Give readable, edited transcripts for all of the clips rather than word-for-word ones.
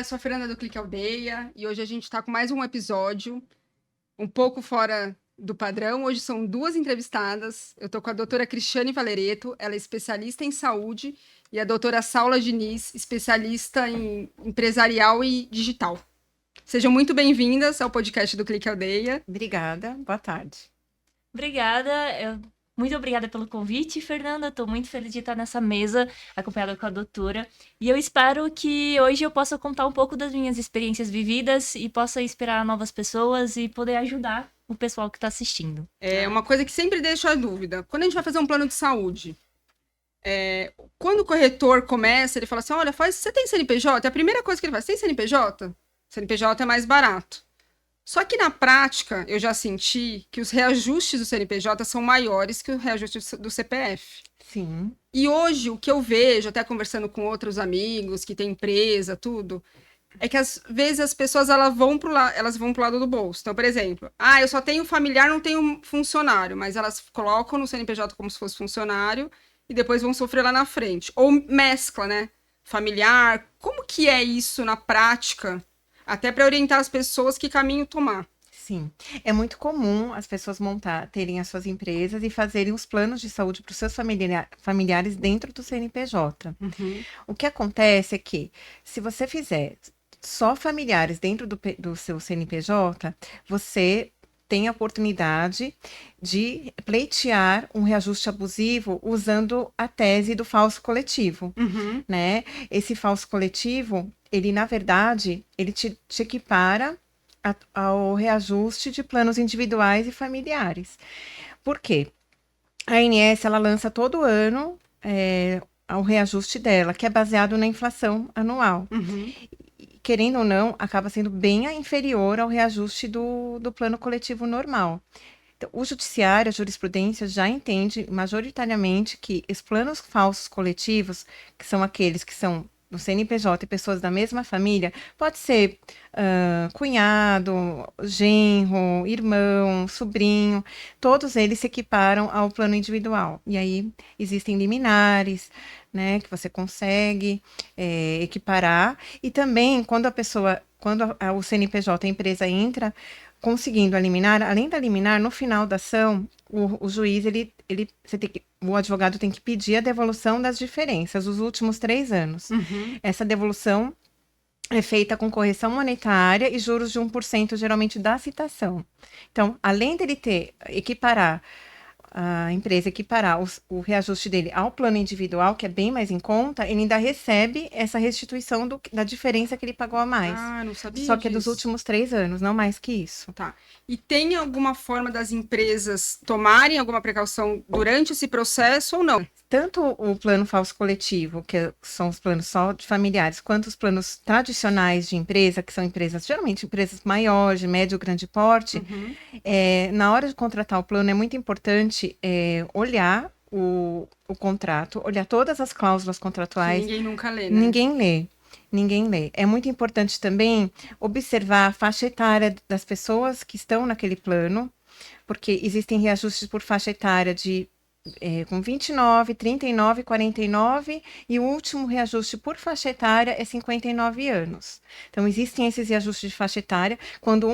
eu sou a Fernanda do Clique Aldeia e hoje a gente está com mais um episódio um pouco fora do padrão. Hoje são duas entrevistadas. Eu estou com a doutora Cristiane Valereto, ela é especialista em saúde, e a doutora Saula Diniz, especialista em empresarial e digital. Sejam muito bem-vindas ao podcast do Clique Aldeia. Obrigada, boa tarde. Obrigada, muito obrigada pelo convite, Fernanda. Estou muito feliz de estar nessa mesa, acompanhada com a doutora. E eu espero que hoje eu possa contar um pouco das minhas experiências vividas e possa inspirar novas pessoas e poder ajudar o pessoal que está assistindo. É uma coisa que sempre deixa a dúvida. Quando a gente vai fazer um plano de saúde, quando o corretor começa, ele fala assim, olha, você tem CNPJ? A primeira coisa que ele faz, tem CNPJ? CNPJ é mais barato. Só que na prática, eu já senti que os reajustes do CNPJ são maiores que o reajuste do CPF. Sim. E hoje, o que eu vejo, até conversando com outros amigos que têm empresa, tudo, é que às vezes as pessoas elas vão pro lado do bolso. Então, por exemplo, eu só tenho familiar, não tenho funcionário, mas elas colocam no CNPJ como se fosse funcionário e depois vão sofrer lá na frente. Ou mescla, né? Familiar. Como que é isso na prática? Até para orientar as pessoas que caminho tomar. Sim, é muito comum as pessoas terem as suas empresas e fazerem os planos de saúde para os seus familiares dentro do CNPJ. Uhum. O que acontece é que, se você fizer só familiares dentro do seu CNPJ, você tem a oportunidade de pleitear um reajuste abusivo usando a tese do falso coletivo, né? Esse falso coletivo, ele, na verdade, ele te equipara ao reajuste de planos individuais e familiares. Por quê? A ANS, ela lança todo ano o reajuste dela, que é baseado na inflação anual. Querendo ou não, acaba sendo bem inferior ao reajuste do plano coletivo normal. Então, o judiciário, a jurisprudência já entende majoritariamente que os planos falsos coletivos, que são aqueles que são no CNPJ e pessoas da mesma família, pode ser cunhado, genro, irmão, sobrinho, todos eles se equiparam ao plano individual. E aí existem liminares, né, que você consegue equiparar. E também, quando o CNPJ, a empresa entra conseguindo a liminar, além da liminar, no final da ação, o juiz, o advogado tem que pedir a devolução das diferenças dos últimos 3 anos. Essa devolução é feita com correção monetária e juros de 1%, geralmente, da citação. Então, além dele equiparar a empresa equiparar o reajuste dele ao plano individual, que é bem mais em conta, ele ainda recebe essa restituição da diferença que ele pagou a mais. Não sabia Só que é disso. dos últimos 3 anos, não mais que isso. Tá. E tem alguma forma das empresas tomarem alguma precaução durante esse processo ou não? Tanto o plano falso coletivo, que são os planos só de familiares, quanto os planos tradicionais de empresa, que são empresas, geralmente empresas maiores, de médio ou grande porte, na hora de contratar o plano é muito importante olhar o contrato, olhar todas as cláusulas contratuais. Que ninguém nunca lê, né? Ninguém lê. É muito importante também observar a faixa etária das pessoas que estão naquele plano, porque existem reajustes por faixa etária com 29, 39, 49 e o último reajuste por faixa etária é 59 anos. Então, existem esses reajustes de faixa etária. Quando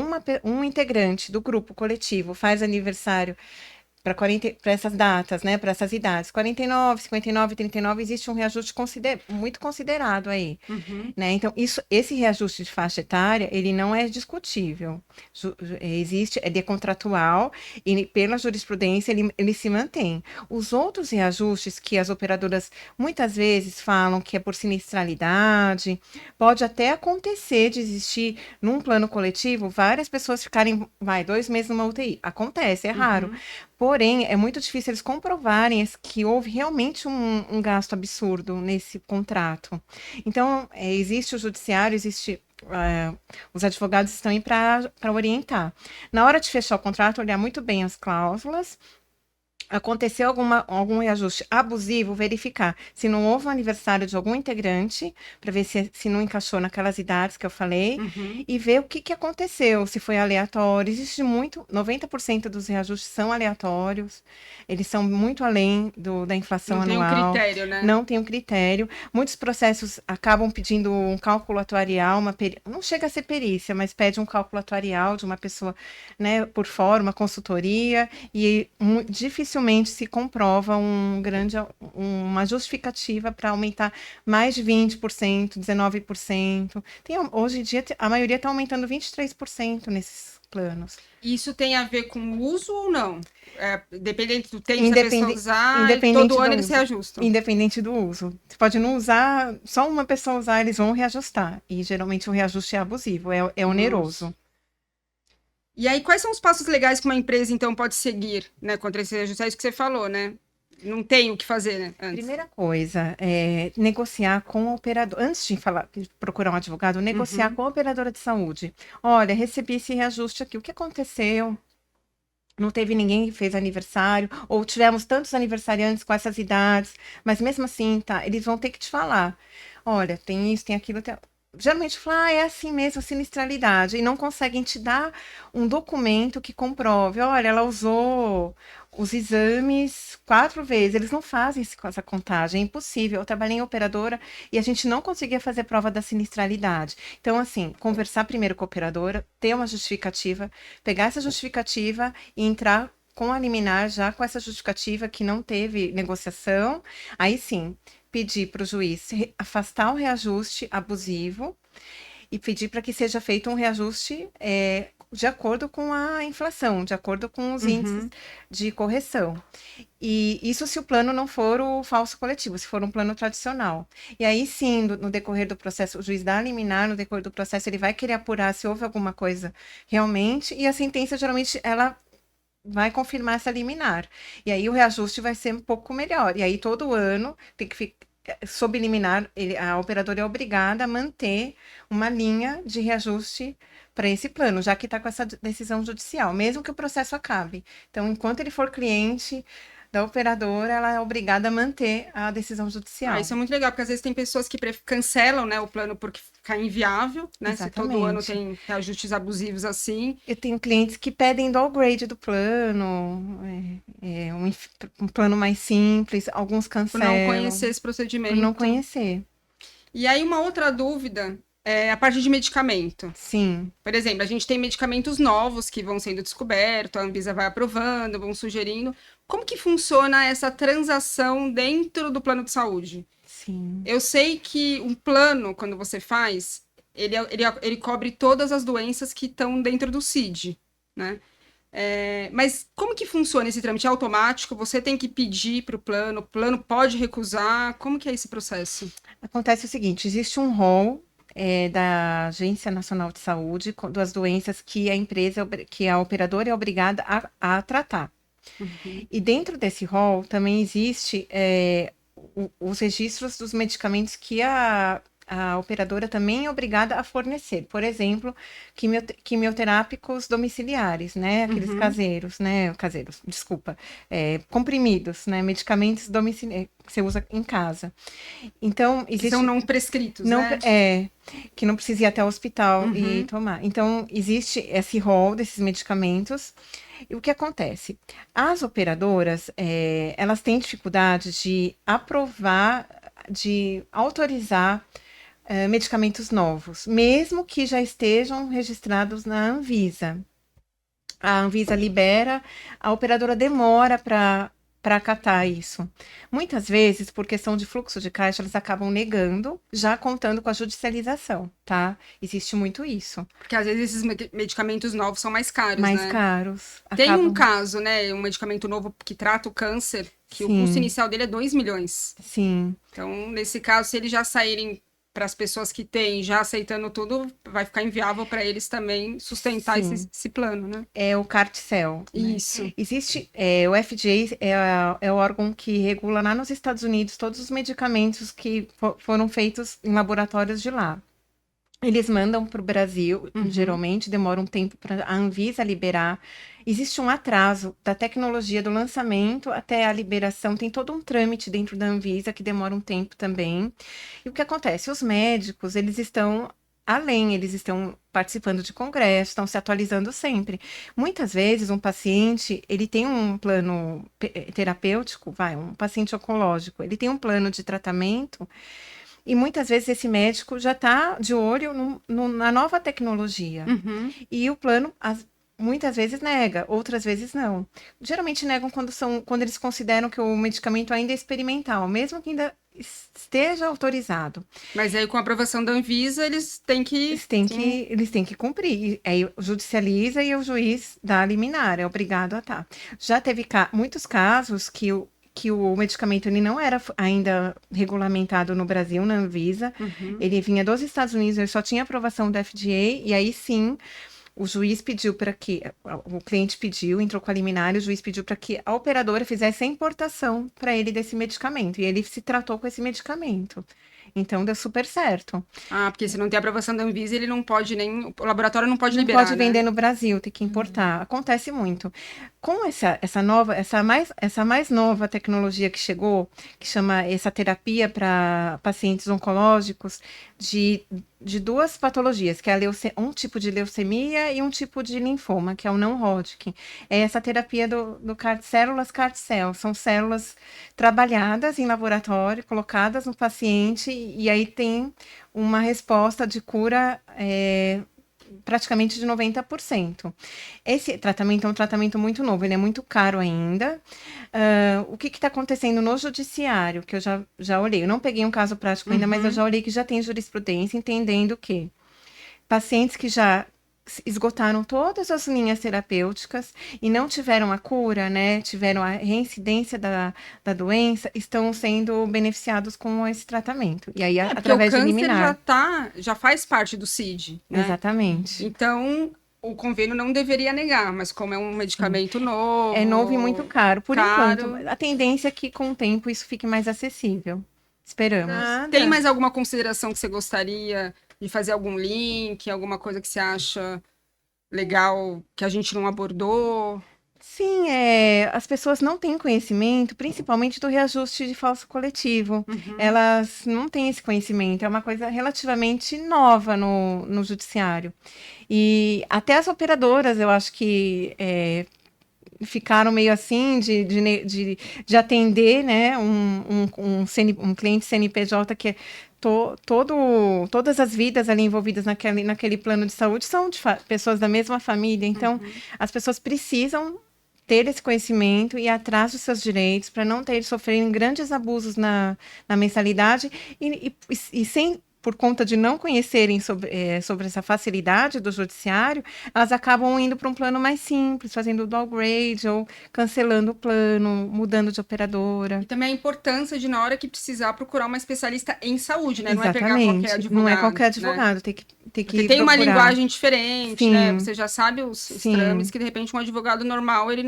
um integrante do grupo coletivo faz aniversário para essas datas, né, para essas idades, 49, 59, 39, existe um reajuste muito considerado aí, né? Então, esse reajuste de faixa etária, ele não é discutível, ele é contratual e pela jurisprudência ele se mantém. Os outros reajustes que as operadoras muitas vezes falam que é por sinistralidade, pode até acontecer de existir num plano coletivo várias pessoas ficarem, 2 meses numa UTI. Acontece, é raro. Porém, é muito difícil eles comprovarem que houve realmente um gasto absurdo nesse contrato. Então, existe o judiciário, os advogados estão aí para orientar. Na hora de fechar o contrato, olhar muito bem as cláusulas aconteceu algum reajuste abusivo, verificar se não houve um aniversário de algum integrante, para ver se não encaixou naquelas idades que eu falei, e ver o que aconteceu, se foi aleatório. Existe muito, 90% dos reajustes são aleatórios, eles são muito além da inflação Não tem um anual. critério, né? Não tem um critério. Muitos processos acabam pedindo um cálculo atuarial, não chega a ser perícia, mas pede um cálculo atuarial de uma pessoa, né, por fora, uma consultoria, e dificilmente se comprova uma justificativa para aumentar mais de 20%, 19%. Hoje em dia, a maioria está aumentando 23% nesses planos. Isso tem a ver com o uso ou não? Dependente do tempo que a pessoa usar, todo ano eles se ajustam. Independente do uso. Você pode não usar, só uma pessoa usar, eles vão reajustar. E geralmente o reajuste é abusivo, é oneroso. E aí, quais são os passos legais que uma empresa, então, pode seguir, né, contra esse reajuste? É isso que você falou, né? Não tem o que fazer, né? Antes. Primeira coisa, negociar com o operador. Antes de procurar um advogado, negociar com a operadora de saúde. Olha, recebi esse reajuste aqui. O que aconteceu? Não teve ninguém que fez aniversário, ou tivemos tantos aniversariantes com essas idades, mas mesmo assim, tá, eles vão ter que te falar. Olha, tem isso, tem aquilo, tem... Geralmente fala, é assim mesmo, a sinistralidade, e não conseguem te dar um documento que comprove, olha, ela usou os exames 4 vezes, eles não fazem essa contagem, é impossível. Eu trabalhei em operadora e a gente não conseguia fazer prova da sinistralidade. Então, assim, conversar primeiro com a operadora, ter uma justificativa, pegar essa justificativa e entrar com a liminar já com essa justificativa que não teve negociação, aí sim, pedir para o juiz afastar o reajuste abusivo e pedir para que seja feito um reajuste de acordo com a inflação, de acordo com os índices de correção. E isso se o plano não for o falso coletivo, se for um plano tradicional. E aí sim, no decorrer do processo, o juiz dá a liminar, no decorrer do processo ele vai querer apurar se houve alguma coisa realmente, e a sentença geralmente ela vai confirmar essa liminar. E aí o reajuste vai ser um pouco melhor. E aí todo ano tem que ficar sob liminar, a operadora é obrigada a manter uma linha de reajuste para esse plano, já que está com essa decisão judicial, mesmo que o processo acabe. Então, enquanto ele for cliente da operadora, ela é obrigada a manter a decisão judicial. Isso é muito legal, porque às vezes tem pessoas que cancelam, né, o plano porque fica inviável, né? Exatamente. Se todo ano tem reajustes abusivos assim. Eu tenho clientes que pedem downgrade do plano, um plano mais simples, alguns cancelam. Por não conhecer esse procedimento. Por não conhecer. E aí, uma outra dúvida é a parte de medicamento. Sim. Por exemplo, a gente tem medicamentos novos que vão sendo descobertos, a Anvisa vai aprovando, vão sugerindo. Como que funciona essa transação dentro do plano de saúde? Sim. Eu sei que um plano, quando você faz, ele cobre todas as doenças que estão dentro do CID, né? Mas como que funciona esse trâmite? É automático? Você tem que pedir para o plano pode recusar? Como que é esse processo? Acontece o seguinte, existe um rol da Agência Nacional de Saúde das doenças que que a operadora é obrigada a tratar. E dentro desse rol também existe os registros dos medicamentos que a operadora também é obrigada a fornecer. Por exemplo, quimioterápicos domiciliares, né? Aqueles comprimidos, né? Medicamentos domiciliares que você usa em casa. Então, existe... Que são não prescritos, né? Que não precisa ir até o hospital e tomar. Então, existe esse rol desses medicamentos. E o que acontece? As operadoras, elas têm dificuldade de aprovar, de autorizar medicamentos novos, mesmo que já estejam registrados na Anvisa. A Anvisa libera, a operadora demora para acatar isso. Muitas vezes, por questão de fluxo de caixa, eles acabam negando, já contando com a judicialização, tá? Existe muito isso. Porque às vezes esses medicamentos novos são mais caros, né? Mais caros. Tem um caso, né? Um medicamento novo que trata o câncer, que o custo inicial dele é 2 milhões. Sim. Então, nesse caso, se eles já saírem para as pessoas que têm, já aceitando tudo, vai ficar inviável para eles também sustentar esse plano, né? É o Carticel. Isso. Né? Existe, o FDA é o órgão que regula lá nos Estados Unidos todos os medicamentos que foram feitos em laboratórios de lá. Eles mandam para o Brasil, Uhum. geralmente demora um tempo para a Anvisa liberar. Existe um atraso da tecnologia do lançamento até a liberação, tem todo um trâmite dentro da Anvisa que demora um tempo também. E o que acontece? Os médicos, eles estão além, eles estão participando de congressos, estão se atualizando sempre. Muitas vezes um paciente, ele tem um plano terapêutico, um paciente oncológico, ele tem um plano de tratamento e muitas vezes esse médico já está de olho na nova tecnologia. Uhum. E o plano, muitas vezes nega, outras vezes não. Geralmente negam quando eles consideram que o medicamento ainda é experimental, mesmo que ainda esteja autorizado. Mas aí, com a aprovação da Anvisa, eles têm que... Eles têm que cumprir. E aí judicializa e o juiz dá a liminar, é obrigado a estar. Já teve muitos casos que o medicamento ele não era ainda regulamentado no Brasil, na Anvisa. Uhum. Ele vinha dos Estados Unidos, ele só tinha aprovação da FDA, e aí sim, o juiz pediu para que, o cliente pediu, entrou com a liminar, e o juiz pediu para que a operadora fizesse a importação para ele desse medicamento, e ele se tratou com esse medicamento. Então, deu super certo. Ah, porque se não tem aprovação da Anvisa, ele não pode nem... O laboratório não pode Não liberar, pode vender no Brasil, tem que importar. Acontece muito. Com essa mais nova tecnologia que chegou, que chama essa terapia para pacientes oncológicos de duas patologias, que é um tipo de leucemia e um tipo de linfoma, que é o não Hodgkin. É essa terapia do células CAR-T-cell. São células trabalhadas em laboratório, colocadas no paciente, e aí tem uma resposta de cura praticamente de 90%. Esse tratamento é um tratamento muito novo, ele é muito caro ainda. O que está acontecendo no judiciário, que eu já olhei, eu não peguei um caso prático ainda, mas eu já olhei que já tem jurisprudência, entendendo que pacientes que já esgotaram todas as linhas terapêuticas e não tiveram a cura, né, tiveram a reincidência da doença, estão sendo beneficiados com esse tratamento. E aí, através de liminar. Já faz parte do CID, né? Exatamente. Então, o convênio não deveria negar, mas como é um medicamento novo... É novo e muito caro. Por caro. enquanto, a tendência é que com o tempo isso fique mais acessível. Esperamos. Tem mais alguma consideração que você gostaria de fazer algum link, alguma coisa que você acha legal que a gente não abordou? Sim, as pessoas não têm conhecimento, principalmente do reajuste de falso coletivo. Elas não têm esse conhecimento, é uma coisa relativamente nova no judiciário. E até as operadoras, eu acho que ficaram meio assim de atender, né, um cliente CNPJ que é todas as vidas ali envolvidas naquele plano de saúde são de pessoas da mesma família, então as pessoas precisam ter esse conhecimento e ir atrás dos seus direitos para não sofrerem grandes abusos na mensalidade e sem, por conta de não conhecerem sobre essa facilidade do judiciário, elas acabam indo para um plano mais simples, fazendo o downgrade ou cancelando o plano, mudando de operadora. E também a importância de, na hora que precisar, procurar uma especialista em saúde, né? Exatamente. Não é pegar qualquer advogado. Não é qualquer advogado, né? Tem que Porque tem uma linguagem diferente, Sim. né? Você já sabe os trâmites que, de repente, um advogado normal, ele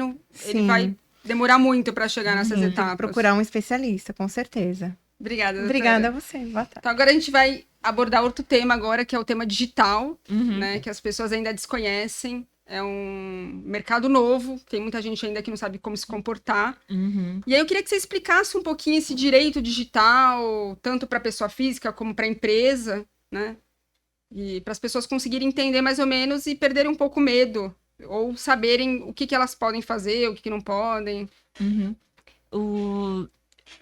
vai demorar muito para chegar nessas etapas. Tem que procurar um especialista, com certeza. Obrigada, doutora. Obrigada a você. Boa tarde. Então, agora a gente vai abordar outro tema agora, que é o tema digital, né? Que as pessoas ainda desconhecem. É um mercado novo, tem muita gente ainda que não sabe como se comportar. E aí eu queria que você explicasse um pouquinho esse direito digital, tanto para a pessoa física como para a empresa, né? E para as pessoas conseguirem entender mais ou menos e perderem um pouco o medo, ou saberem o que elas podem fazer, o que não podem.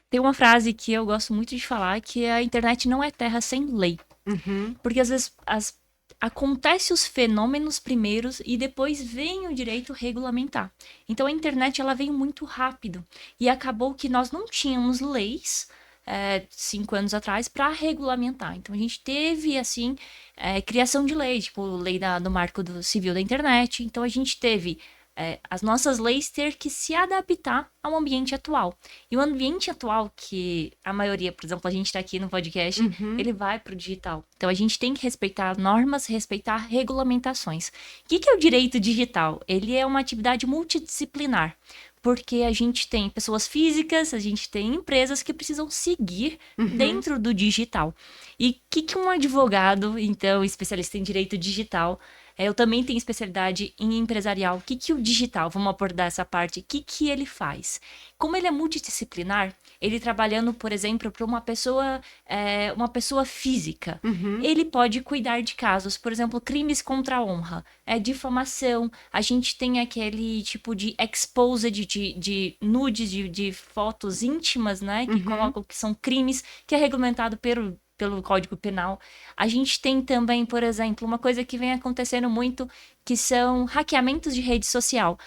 Tem uma frase que eu gosto muito de falar, que a internet não é terra sem lei. Porque às vezes acontece os fenômenos primeiros e depois vem o direito regulamentar. Então a internet ela veio muito rápido e acabou que nós não tínhamos leis 5 anos atrás para regulamentar. Então a gente teve assim criação de lei, tipo lei do Marco Civil da Internet. Então a gente teve as nossas leis ter que se adaptar ao ambiente atual. E o ambiente atual, que a maioria, por exemplo, a gente está aqui no podcast, ele vai para o digital. Então, a gente tem que respeitar normas, respeitar regulamentações. O que é o direito digital? Ele é uma atividade multidisciplinar. porque a gente tem pessoas físicas, a gente tem empresas que precisam seguir dentro do digital. E o que um advogado, então, especialista em direito digital, eu também tenho especialidade em empresarial. O que o digital, vamos abordar essa parte, o que ele faz? Como ele é multidisciplinar, ele trabalhando, por exemplo, para uma pessoa física, ele pode cuidar de casos, por exemplo, crimes contra a honra, difamação, a gente tem aquele tipo de exposed de nudes, de fotos íntimas, né, que colocam que são crimes, que é regulamentado pelo Código Penal. A gente tem também, por exemplo, uma coisa que vem acontecendo muito, que são hackeamentos de rede social.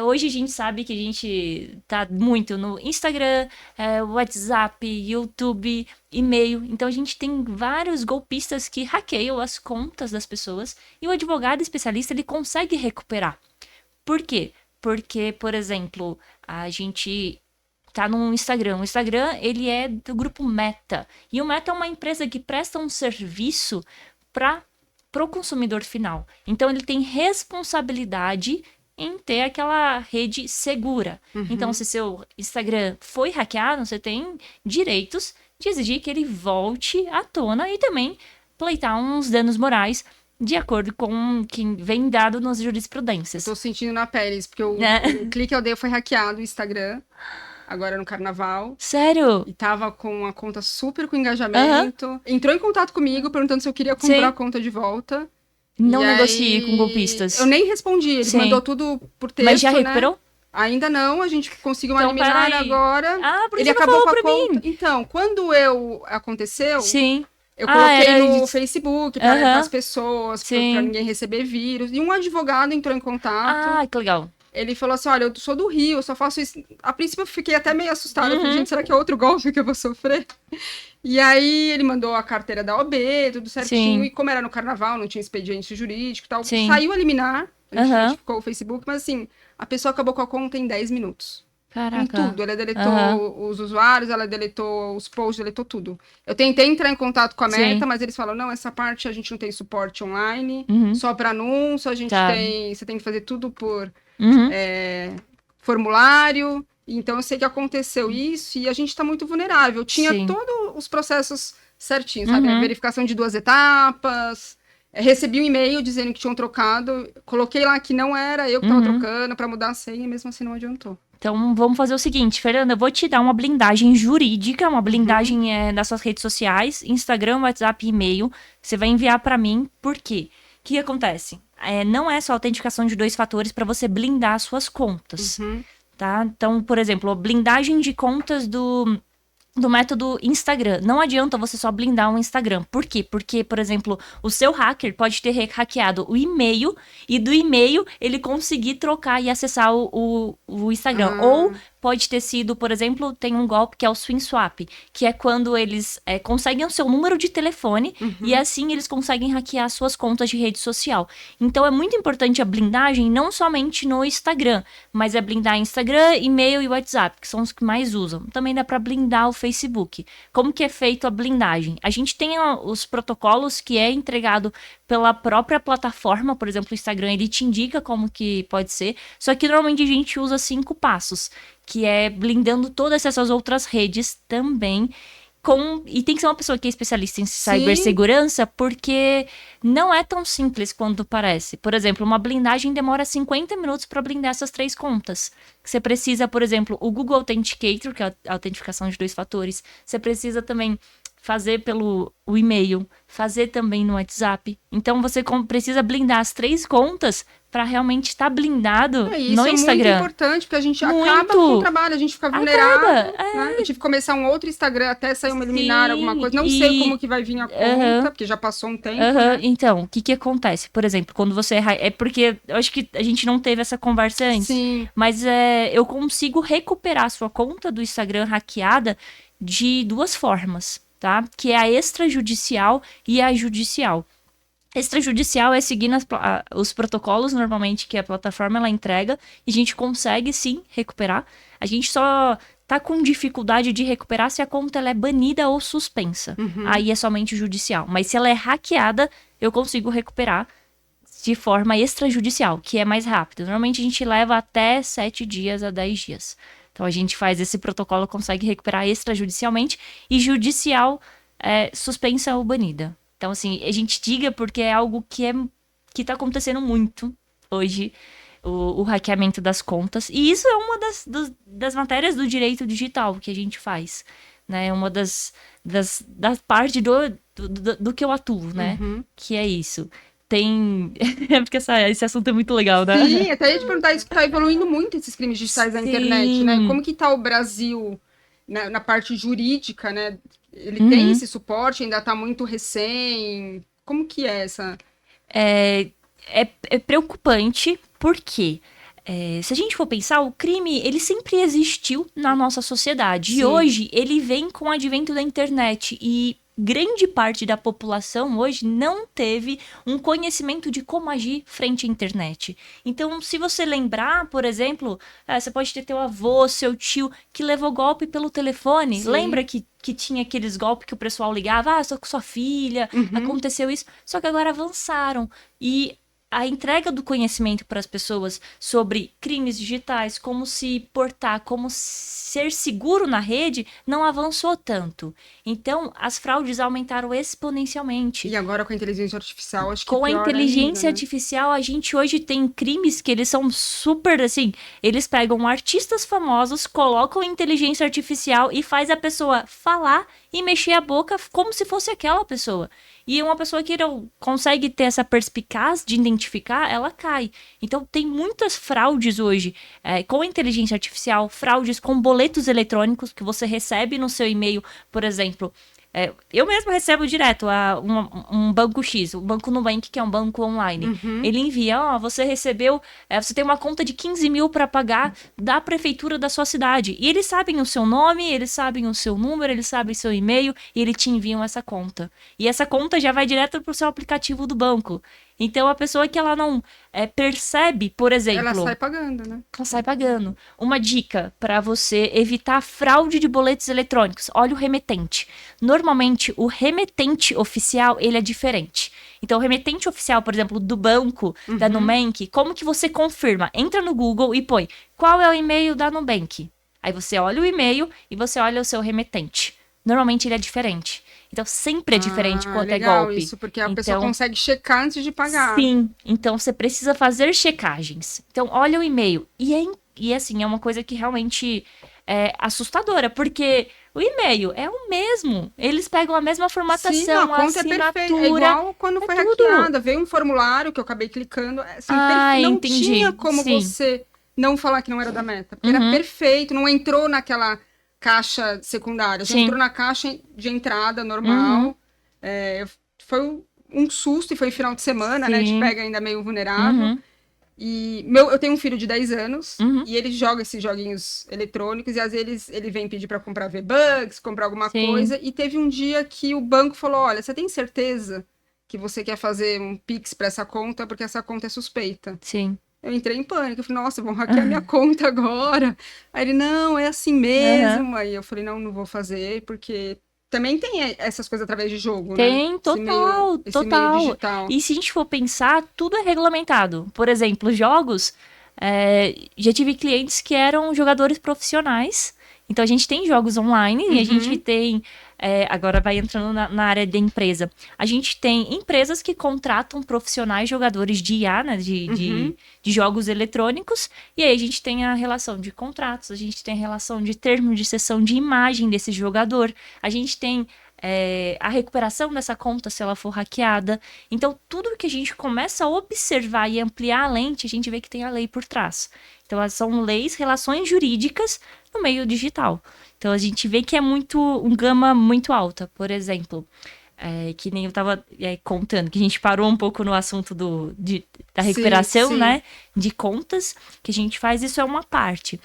Hoje a gente sabe que a gente tá muito no Instagram, WhatsApp, YouTube, e-mail. Então a gente tem vários golpistas que hackeiam as contas das pessoas e o advogado especialista ele consegue recuperar. Por quê? Porque, por exemplo, a gente tá no Instagram. O Instagram, ele é do grupo Meta. E o Meta é uma empresa que presta um serviço para o consumidor final. Então, ele tem responsabilidade em ter aquela rede segura. Então, se seu Instagram foi hackeado, você tem direitos de exigir que ele volte à tona e também pleitar uns danos morais de acordo com o que vem dado nas jurisprudências. Tô sentindo na pele isso, porque o Clique Aldeia foi hackeado, o Instagram, agora no carnaval. Sério? E tava com uma conta super com engajamento. Entrou em contato comigo, perguntando se eu queria comprar a conta de volta. Não e negocie aí, com golpistas. Eu nem respondi, ele mandou tudo por texto, Mas já recuperou? Né? Ainda não, a gente conseguiu uma Então, liminar agora. Porque ele você acabou não com a falou pra conta. mim. Então, quando aconteceu, Sim. eu coloquei era no isso. Facebook para alertar as pessoas, pra ninguém receber vírus. E um advogado entrou em contato. Que legal. Ele falou assim, olha, eu sou do Rio, eu só faço isso. A princípio eu fiquei até meio assustada. Eu falei, gente, será que é outro golpe que eu vou sofrer? E aí ele mandou a carteira da OAB, tudo certinho. E como era no carnaval, não tinha expediente jurídico e tal. Saiu a liminar, a gente notificou o Facebook, mas assim, a pessoa acabou com a conta em 10 minutos. Caraca. Em tudo. Ela deletou os usuários, ela deletou os posts, deletou tudo. Eu tentei entrar em contato com a Meta, mas eles falam, não, essa parte a gente não tem suporte online, só para anúncio, a gente tem... Você tem que fazer tudo por formulário. Então, eu sei que aconteceu isso e a gente tá muito vulnerável. Tinha todos os processos certinhos, sabe? A verificação de 2 etapas. Recebi um e-mail dizendo que tinham trocado. Coloquei lá que não era eu que tava trocando para mudar a senha, mesmo assim não adiantou. Então, vamos fazer o seguinte, Fernanda, eu vou te dar uma blindagem jurídica, uma blindagem das suas redes sociais, Instagram, WhatsApp e e-mail. Você vai enviar para mim, por quê? O que acontece? Não é só autenticação de 2 fatores para você blindar as suas contas, tá? Então, por exemplo, a blindagem de contas do método Instagram. Não adianta você só blindar um Instagram. Por quê? Porque, por exemplo, o seu hacker pode ter hackeado o e-mail e do e-mail ele conseguir trocar e acessar o Instagram. Ou pode ter sido, por exemplo, tem um golpe que é o Swing Swap, que é quando eles conseguem o seu número de telefone e assim eles conseguem hackear suas contas de rede social. Então é muito importante a blindagem, não somente no Instagram, mas é blindar Instagram, e-mail e WhatsApp, que são os que mais usam. Também dá para blindar o Facebook. Como que é feito a blindagem? A gente tem os protocolos que é entregado pela própria plataforma, por exemplo, o Instagram, ele te indica como que pode ser, só que normalmente a gente usa 5 passos, que é blindando todas essas outras redes também, e tem que ser uma pessoa que é especialista em cibersegurança, porque não é tão simples quanto parece. Por exemplo, uma blindagem demora 50 minutos para blindar essas 3 contas. Você precisa, por exemplo, o Google Authenticator, que é a autenticação de 2 fatores. Você precisa também fazer pelo e-mail, fazer também no WhatsApp. Então, você precisa blindar as 3 contas para realmente estar blindado no Instagram. Isso é muito importante, porque a gente acaba com o trabalho, a gente fica vulnerável. Né? Eu tive que começar um outro Instagram até sair uma liminar, alguma coisa. Não sei como que vai vir a conta, porque já passou um tempo. Né? Então, o que acontece? Por exemplo, quando você... É porque eu acho que a gente não teve essa conversa antes. Sim. Mas eu consigo recuperar a sua conta do Instagram hackeada de 2 formas, tá? Que é a extrajudicial e a judicial. Extrajudicial é seguir os protocolos normalmente que a plataforma ela entrega e a gente consegue sim recuperar. A gente só tá com dificuldade de recuperar se a conta ela é banida ou suspensa. Aí é somente judicial. Mas se ela é hackeada, eu consigo recuperar de forma extrajudicial, que é mais rápido. Normalmente a gente leva até 7 dias a 10 dias. Então a gente faz esse protocolo, consegue recuperar extrajudicialmente, e judicial suspensa ou banida. Então, assim, a gente diga porque é algo que tá acontecendo muito hoje, o hackeamento das contas. E isso é uma das matérias do direito digital que a gente faz, né? Uma das partes do que eu atuo, né? Uhum. Que é isso. Tem... É porque esse assunto é muito legal, né? Sim, até ia te perguntar isso, que tá evoluindo muito esses crimes digitais na internet, né? Como que tá o Brasil na parte jurídica, né? Ele tem esse suporte, ainda tá muito recém. Como que é essa... É preocupante, porque se a gente for pensar, o crime, ele sempre existiu na nossa sociedade. Sim. E hoje, ele vem com o advento da internet. E grande parte da população hoje não teve um conhecimento de como agir frente à internet. Então, se você lembrar, por exemplo, você pode ter teu avô, seu tio, que levou golpe pelo telefone. Sim. Lembra que tinha aqueles golpes que o pessoal ligava, estou com sua filha, aconteceu isso. Só que agora avançaram. E a entrega do conhecimento para as pessoas sobre crimes digitais, como se portar, como ser seguro na rede, não avançou tanto. Então, as fraudes aumentaram exponencialmente. E agora com a inteligência artificial, acho que Com a pior inteligência ainda, né? artificial, a gente hoje tem crimes que eles são super, assim, eles pegam artistas famosos, colocam inteligência artificial e faz a pessoa falar e mexer a boca como se fosse aquela pessoa. E uma pessoa que não consegue ter essa perspicaz de identificar, ela cai. Então, tem muitas fraudes hoje com inteligência artificial, fraudes com boletos eletrônicos que você recebe no seu e-mail, por exemplo. Eu mesmo recebo direto um banco X, o Banco Nubank, que é um banco online. Ele envia, você recebeu, você tem uma conta de 15 mil para pagar da prefeitura da sua cidade. E eles sabem o seu nome, eles sabem o seu número, eles sabem o seu e-mail, e eles te enviam essa conta. E essa conta já vai direto para o seu aplicativo do banco. Então, a pessoa que ela não percebe, por exemplo... Ela sai pagando, né? Ela sai pagando. Uma dica para você evitar fraude de boletos eletrônicos. Olha o remetente. Normalmente, o remetente oficial, ele é diferente. Então, o remetente oficial, por exemplo, do banco, da Nubank, como que você confirma? Entra no Google e põe qual é o e-mail da Nubank. Aí você olha o e-mail e você olha o seu remetente. Normalmente, ele é diferente. Então, sempre é diferente quando legal é golpe. Isso, porque a pessoa consegue checar antes de pagar. Sim, então você precisa fazer checagens. Então, olha o e-mail. E assim, é uma coisa que realmente é assustadora, porque o e-mail é o mesmo. Eles pegam a mesma formatação, Sim, a conta assinatura. é perfeita. É igual quando foi tudo. hackeada. Veio um formulário que eu acabei clicando. Assim, não entendi. tinha como Sim. você não falar que não era da Meta. Porque era perfeito, não entrou naquela caixa secundária. Já entrou na caixa de entrada normal. Foi um susto, e foi final de semana, né? Te pega ainda meio vulnerável. E eu tenho um filho de 10 anos, e ele joga esses joguinhos eletrônicos, e às vezes ele vem pedir pra comprar V-Bucks, comprar alguma coisa, e teve um dia que o banco falou, olha, você tem certeza que você quer fazer um Pix pra essa conta, porque essa conta é suspeita? Sim. Eu entrei em pânico, eu falei, nossa, vão hackear minha conta agora. Aí ele, não, é assim mesmo. Aí eu falei, não vou fazer, porque também tem essas coisas através de jogo, né? Tem, total. Esse meio digital. E se a gente for pensar, tudo é regulamentado. Por exemplo, jogos, já tive clientes que eram jogadores profissionais. Então, a gente tem jogos online e a gente tem... agora vai entrando na área da empresa. A gente tem empresas que contratam profissionais jogadores de IA, né, de jogos eletrônicos, e aí a gente tem a relação de contratos, a gente tem a relação de termo de cessão de imagem desse jogador, a gente tem a recuperação dessa conta se ela for hackeada. Então, tudo que a gente começa a observar e ampliar a lente, a gente vê que tem a lei por trás. Então, são leis, relações jurídicas no meio digital. Então, a gente vê que é um gama muito alta. Por exemplo, que nem eu estava contando, que a gente parou um pouco no assunto da recuperação, né, de contas, que a gente faz, isso é uma parte.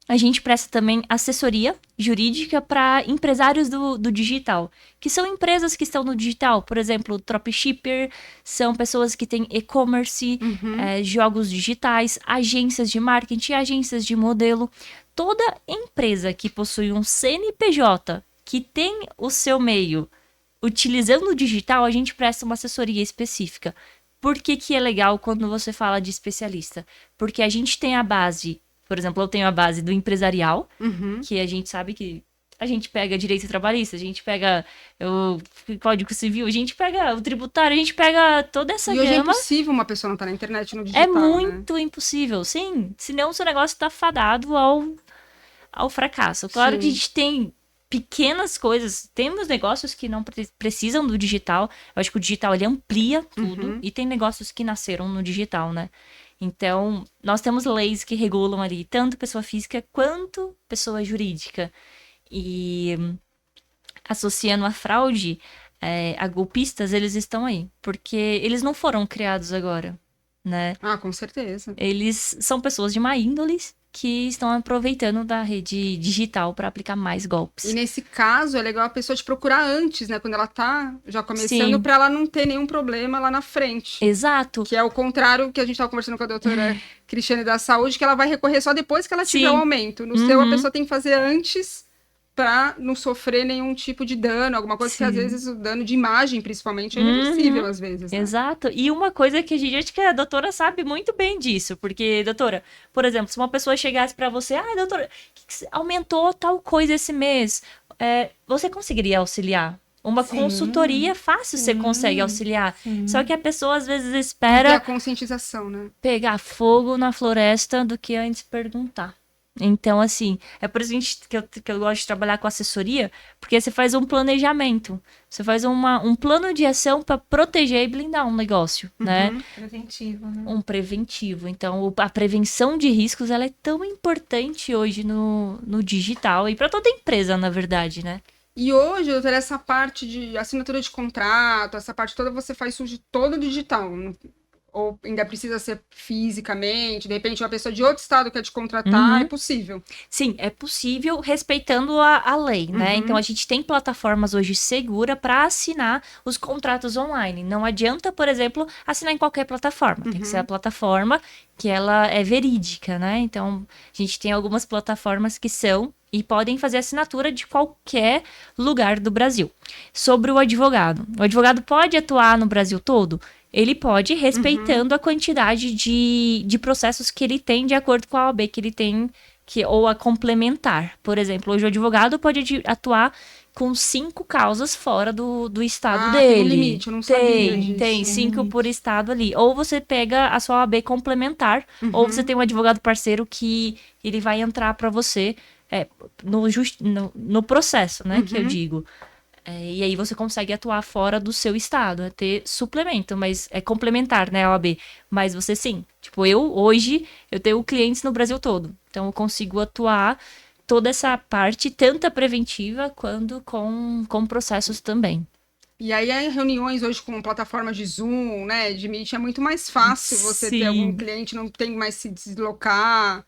A gente presta também assessoria jurídica para empresários do digital, que são empresas que estão no digital. Por exemplo, dropshipper, são pessoas que têm e-commerce, jogos digitais, agências de marketing, agências de modelo. Toda empresa que possui um CNPJ, que tem o seu meio utilizando o digital, a gente presta uma assessoria específica. Por que que é legal quando você fala de especialista? Porque a gente tem a base, por exemplo, eu tenho a base do empresarial, Uhum. que a gente sabe que a gente pega direito trabalhista, a gente pega o Código Civil, a gente pega o tributário, a gente pega toda essa E hoje é gama. impossível uma pessoa não estar na internet no digital, É né? muito impossível, sim. Senão o seu negócio tá fadado ao fracasso. Claro que a Sim. gente tem pequenas coisas, temos negócios que não precisam do digital. Eu acho que o digital ele amplia tudo Uhum. e tem negócios que nasceram no digital, né? Então, nós temos leis que regulam ali tanto pessoa física quanto pessoa jurídica. E associando a fraude, a golpistas, eles estão aí. Porque eles não foram criados agora, né? Ah, com certeza. Eles são pessoas de má índole que estão aproveitando da rede digital para aplicar mais golpes. E nesse caso, é legal a pessoa te procurar antes, né? Quando ela tá já começando, Sim. pra ela não ter nenhum problema lá na frente. Exato. Que é o contrário que a gente tava conversando com a doutora Cristiane da Saúde, que ela vai recorrer só depois que ela tiver Sim. o aumento. No seu, a Uhum. pessoa tem que fazer antes pra não sofrer nenhum tipo de dano, alguma coisa que às Sim. vezes o dano de imagem, principalmente, é irreversível às vezes, né? Exato. E uma coisa que a gente, acho que a doutora sabe muito bem disso, porque, doutora, por exemplo, se uma pessoa chegasse pra você, doutora, aumentou tal coisa esse mês, você conseguiria auxiliar? Uma Sim. consultoria fácil você Sim. consegue auxiliar. Sim. Só que a pessoa às vezes E a espera conscientização, né? pegar fogo na floresta do que antes perguntar. Então, assim, é por isso que eu gosto de trabalhar com assessoria, porque você faz um planejamento, você faz um plano de ação para proteger e blindar um negócio, né? Preventivo, né? Um preventivo. Então, a prevenção de riscos, ela é tão importante hoje no digital e para toda empresa, na verdade, né? E hoje, doutora, essa parte de assinatura de contrato, essa parte toda você faz surgir todo digital. Ou ainda precisa ser fisicamente, de repente uma pessoa de outro estado quer te contratar, é possível. Sim, é possível respeitando a lei, né? Uhum. Então a gente tem plataformas hoje seguras para assinar os contratos online. Não adianta, por exemplo, assinar em qualquer plataforma. Tem que ser a plataforma que ela é verídica, né? Então a gente tem algumas plataformas que são e podem fazer assinatura de qualquer lugar do Brasil. Sobre o advogado pode atuar no Brasil todo? Ele pode, respeitando a quantidade de processos que ele tem de acordo com a OAB que ele tem, ou a complementar. Por exemplo, hoje o advogado pode atuar com 5 causas fora do estado dele. Tem um limite, eu não sabia disso. Tem 5 por estado ali. Ou você pega a sua OAB complementar, ou você tem um advogado parceiro que ele vai entrar para você no processo, né, que eu digo. E aí você consegue atuar fora do seu estado, ter suplemento, mas é complementar, né, a OAB. Mas você sim, tipo, hoje eu tenho clientes no Brasil todo, então eu consigo atuar toda essa parte, tanto a preventiva quanto com processos também. E aí, reuniões hoje com plataformas de Zoom, né, de Meet, é muito mais fácil você ter algum cliente, não tem mais se deslocar.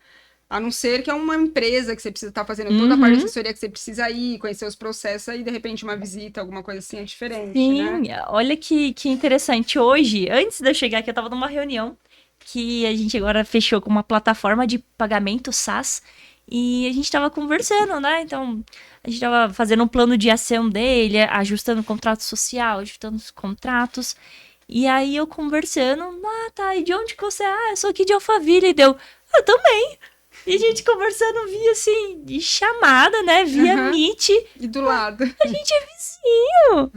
A não ser que é uma empresa que você precisa estar fazendo toda a parte de assessoria que você precisa ir, conhecer os processos, aí de repente uma visita, alguma coisa assim é diferente, Sim, né? olha que interessante. Hoje, antes de eu chegar aqui, eu tava numa reunião que a gente agora fechou com uma plataforma de pagamento SaaS e a gente tava conversando, né? Então, a gente tava fazendo um plano de ação dele, ajustando o contrato social, ajustando os contratos. E aí eu conversando, tá, e de onde que você é? Eu sou aqui de Alphaville. E deu, eu também. E a gente conversando via, assim, de chamada, né? Via Meet. E do lado. A gente é vizinho.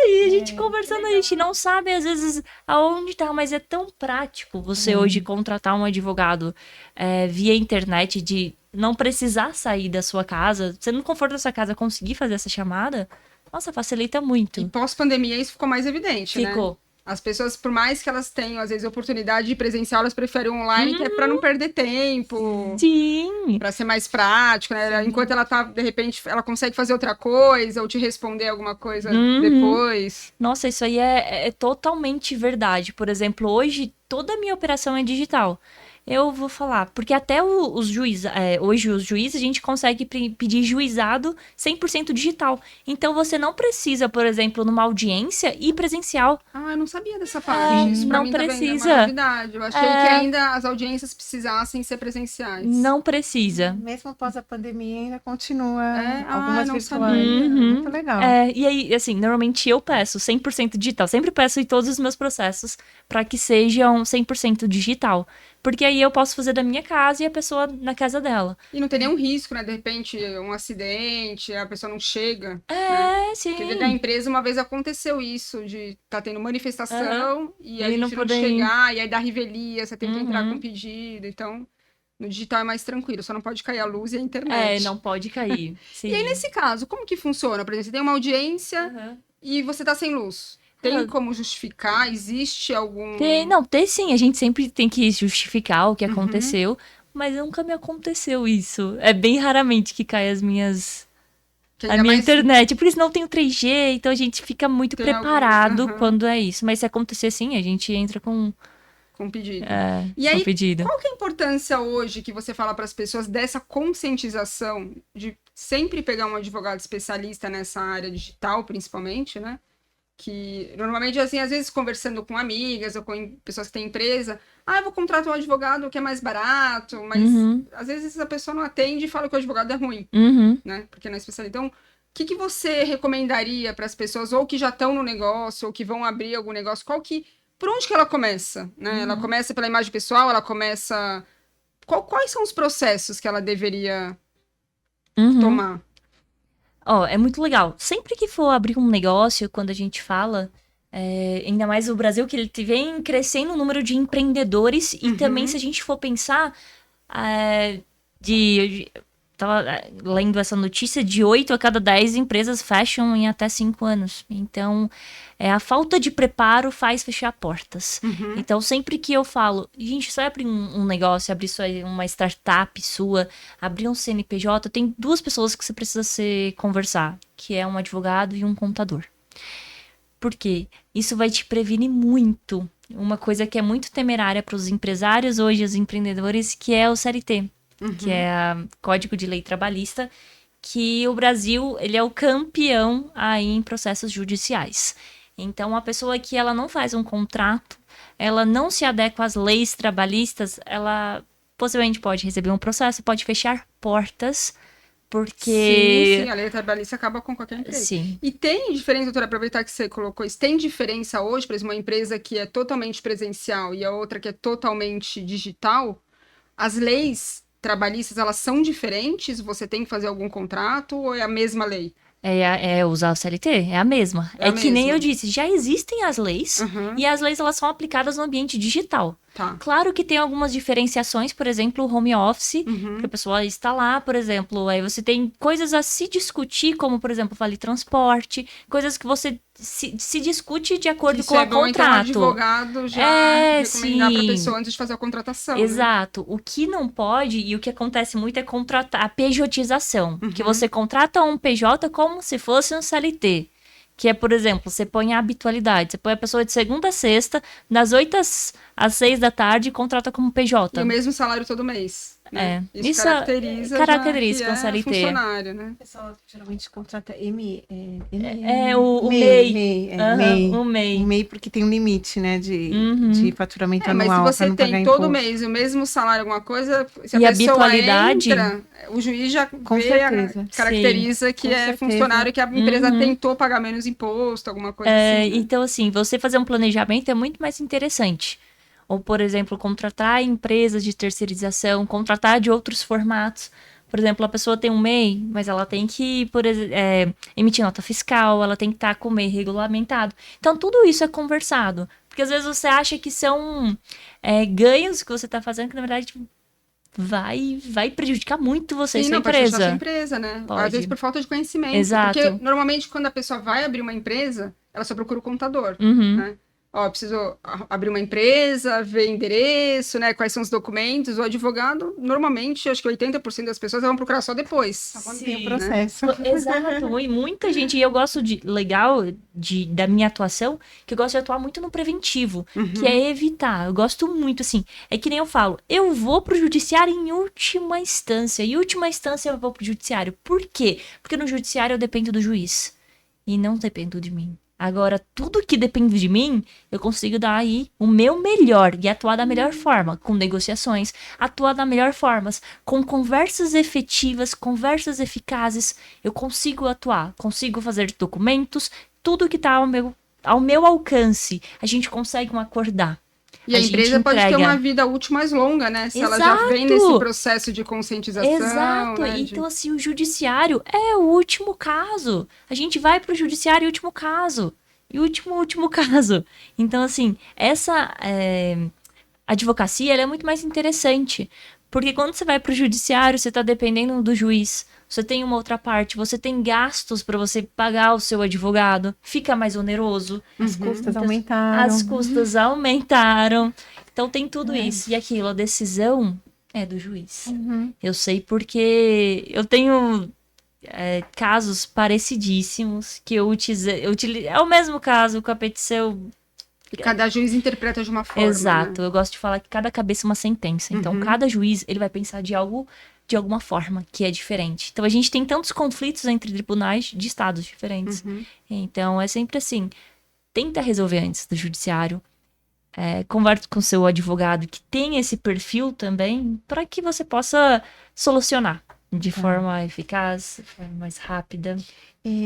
E a gente conversando, a gente não sabe, às vezes, aonde tá. Mas é tão prático você hoje contratar um advogado via internet, de não precisar sair da sua casa. Você no conforto da sua casa conseguir fazer essa chamada, nossa, facilita muito. E pós-pandemia isso ficou mais evidente, né? Ficou. As pessoas, por mais que elas tenham, às vezes, oportunidade de presencial, elas preferem online, que é pra não perder tempo. Sim. Pra ser mais prático, né? Enquanto ela tá, de repente, ela consegue fazer outra coisa, ou te responder alguma coisa depois. Nossa, isso aí é totalmente verdade. Por exemplo, hoje toda a minha operação é digital. Eu vou falar, porque até os juízes, hoje os juízes, a gente consegue pedir juizado 100% digital. Então, você não precisa, por exemplo, numa audiência, ir presencial. Ah, eu não sabia dessa parte. Isso pra não mim também é precisa. uma novidade. Eu achei que ainda as audiências precisassem ser presenciais. Não precisa. Mesmo após a pandemia, ainda continua não algumas virtuais. sabia. Muito legal. E aí, assim, normalmente eu peço 100% digital. Sempre peço em todos os meus processos para que sejam 100% digital. Porque aí eu posso fazer da minha casa e a pessoa na casa dela. E não tem nenhum risco, né? De repente, um acidente, a pessoa não chega. Né? Sim. Porque dentro da empresa, uma vez aconteceu isso, de tá tendo manifestação e a E gente não não poder ir. chegar, e aí dá revelia, você tem que entrar com pedido. Então, no digital é mais tranquilo, só não pode cair a luz e a internet. Não pode cair. Sim. E aí, nesse caso, como que funciona? Por exemplo, você tem uma audiência e você tá sem luz. Tem como justificar? Existe algum... Tem sim. A gente sempre tem que justificar o que aconteceu. Mas nunca me aconteceu isso. É bem raramente que cai a minha internet. Por isso não tem o 3G, então a gente fica muito preparado quando é isso. Mas se acontecer sim, a gente entra com pedido. E aí, pedido. Qual que é a importância hoje que você fala para as pessoas dessa conscientização de sempre pegar um advogado especialista nessa área digital, principalmente, né? Que normalmente, assim, às vezes conversando com amigas ou com pessoas que têm empresa, eu vou contratar um advogado que é mais barato, mas às vezes a pessoa não atende e fala que o advogado é ruim, né? Porque não é especialista. Então, o que você recomendaria para as pessoas ou que já estão no negócio ou que vão abrir algum negócio? Por onde que ela começa, né? Ela começa pela imagem pessoal, ela começa... Quais são os processos que ela deveria tomar? É muito legal. Sempre que for abrir um negócio, quando a gente fala, ainda mais o Brasil, que ele vem crescendo o número de empreendedores, e também se a gente for pensar, tava lendo essa notícia, de 8 a cada 10 empresas fecham em até 5 anos. Então, a falta de preparo faz fechar portas. Então, sempre que eu falo, gente, só abrir um negócio, abrir uma startup sua, abrir um CNPJ, tem 2 pessoas que você precisa conversar, que é um advogado e um contador. Por quê? Isso vai te prevenir muito. Uma coisa que é muito temerária para os empresários hoje, os empreendedores, que é o CLT. Que é o Código de Lei Trabalhista, que o Brasil, ele é o campeão aí em processos judiciais. Então, a pessoa que ela não faz um contrato, ela não se adequa às leis trabalhistas, ela possivelmente pode receber um processo, pode fechar portas, porque... Sim, a lei trabalhista acaba com qualquer empresa. Sim. E tem diferença, doutora, aproveitar que você colocou isso, tem diferença hoje, por exemplo, uma empresa que é totalmente presencial e a outra que é totalmente digital? As leis trabalhistas, elas são diferentes? Você tem que fazer algum contrato ou é a mesma lei? Usar o CLT, é a mesma. Que nem eu disse, já existem as leis, e as leis elas são aplicadas no ambiente digital. Tá. Claro que tem algumas diferenciações, por exemplo, o home office, que a pessoa está lá, por exemplo, aí você tem coisas a se discutir, como, por exemplo, vale transporte, coisas que você se discute de acordo com o contrato. Então, um advogado já recomendar para a pessoa antes de fazer a contratação. Exato. Né? O que não pode, e o que acontece muito, é contratar a pejotização, que você contrata um PJ como se fosse um CLT. Que é, por exemplo, você põe a habitualidade. Você põe a pessoa de segunda a sexta, das 8 às 6 da tarde, e contrata como PJ. E o mesmo salário todo mês. Né? Isso caracteriza com CLT. Funcionário, né? O pessoal geralmente contrata o MEI. O MEI. O MEI, porque tem um limite, né, de faturamento anual. Mas se você tem todo mês o mesmo salário, alguma coisa, se a pessoa habitualidade, entra, o juiz já caracteriza que certeza. Funcionário que a empresa tentou pagar menos imposto, alguma coisa assim. Né? Então, assim, você fazer um planejamento é muito mais interessante. Ou, por exemplo, contratar empresas de terceirização, contratar de outros formatos. Por exemplo, a pessoa tem um MEI, mas ela tem que emitir nota fiscal, ela tem que estar com o MEI regulamentado. Então, tudo isso é conversado. Porque, às vezes, você acha que são ganhos que você está fazendo, que, na verdade, vai prejudicar muito você e sua empresa. Pode prejudicar a sua empresa, né? Pode. Às vezes, por falta de conhecimento. Exato. Porque, normalmente, quando a pessoa vai abrir uma empresa, ela só procura o contador, né? Ó, eu preciso abrir uma empresa, ver endereço, né? Quais são os documentos. O advogado, normalmente, acho que 80% das pessoas vão procurar só depois. Quando tem o Sim. processo. Exato, e muita gente, e eu gosto da minha atuação, que eu gosto de atuar muito no preventivo, que é evitar. Eu gosto muito, assim, é que nem eu falo, eu vou pro judiciário em última instância, em última instância eu vou pro judiciário. Por quê? Porque no judiciário eu dependo do juiz, e não dependo de mim. Agora, tudo que depende de mim, eu consigo dar aí o meu melhor e atuar da melhor forma, com negociações, atuar da melhor forma, com conversas efetivas, conversas eficazes, eu consigo atuar, consigo fazer documentos, tudo que está ao meu alcance, a gente consegue acordar. E a gente empresa pode ter entrega. uma vida útil mais longa, né? Se ela já vem Exato. nesse processo de conscientização. Exato. Né? Então, assim, o judiciário é o último caso. A gente vai pro judiciário, último caso. E último caso. Então, assim, essa advocacia, ela é muito mais interessante. Porque quando você vai pro judiciário, você tá dependendo do juiz. Você tem uma outra parte, você tem gastos para você pagar o seu advogado. Fica mais oneroso. As custas Então, aumentaram. As custas aumentaram. Então tem tudo isso. E aquilo, a decisão é do juiz. Eu sei porque eu tenho casos parecidíssimos que eu utilizei. É o mesmo caso com a petição. E cada juiz interpreta de uma forma. Exato. Né? Eu gosto de falar que cada cabeça é uma sentença. Então, cada juiz, ele vai pensar de alguma forma que é diferente. Então, a gente tem tantos conflitos entre tribunais de estados diferentes. Então, é sempre assim. Tenta resolver antes do judiciário. Converse com seu advogado que tem esse perfil também, para que você possa solucionar de forma eficaz, de forma mais rápida.